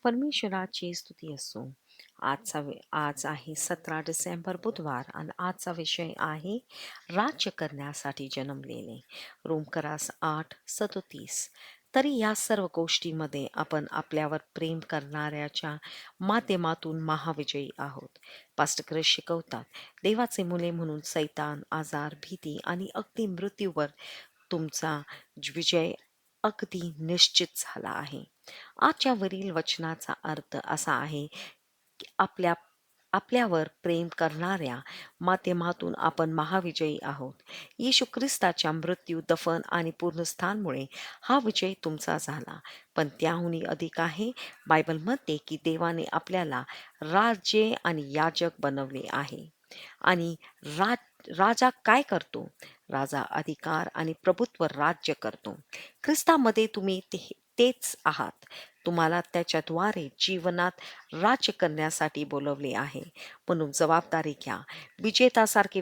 परमेश्वराची स्तुती असो. आज आहे 17 डिसेंबर बुधवार आणि आजचा विषय आहे राज्य करण्यासाठी जन्मलेले. रोमकरास 8:37. तरी या सर्व गोष्टींमध्ये आपण आपल्यावर प्रेम करणाऱ्याच्या माध्यमातून महाविजयी आहोत. पास्टर ख्रिस शिकवतात, देवाचे मुले म्हणून सैतान, आजार, भीती आणि अगदी मृत्यूवर तुमचा विजय अगदी निश्चित झाला आहे. आजच्या वरील वचनाचा अर्थ असा आहे की आपल्यावर प्रेम करणाऱ्या माध्यमातून आपण महाविजयी आहोत. येशू ख्रिस्ताच्या मृत्यू, दफन आणि पुनरुत्थानामुळे हा विजय तुमचा झाला. पण त्याहूनही अधिक आहे. बायबल म्हणते की देवाने आपल्याला राजे आणि याजक बनवले आहे. आणि राजा काय करतो? राजा अधिकार आणि प्रभुत्व राज्य करतो. ख्रिस्तामध्ये तुम्ही तेच आहात. तुम्हाला त्याच्याद्वारे जीवनात राज्य करण्यासाठी बोलवले आहे. म्हणून जबाबदारी घ्या. विजेतासारखे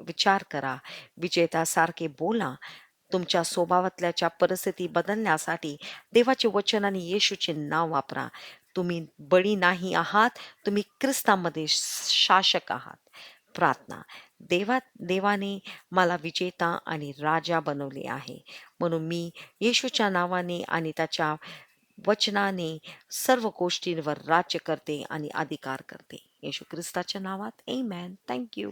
विचार करा. विजेतासारखे बोला. तुमच्या स्वभावातल्याच्या परिस्थिती बदलण्यासाठी देवाचे वचन आणि येशूचे नाव वापरा. तुम्ही बळी नाही आहात, तुम्ही ख्रिस्तामध्ये शासक आहात. प्रार्थना. देवाने मला विजेता आणि राजा बनवले आहे. म्हणून मी येशूच्या नावाने आणि त्याच्या वचनाने सर्व गोष्टींवर राज्य करते आणि अधिकार करते. येशू ख्रिस्ताच्या नावात. आमेन. Thank you.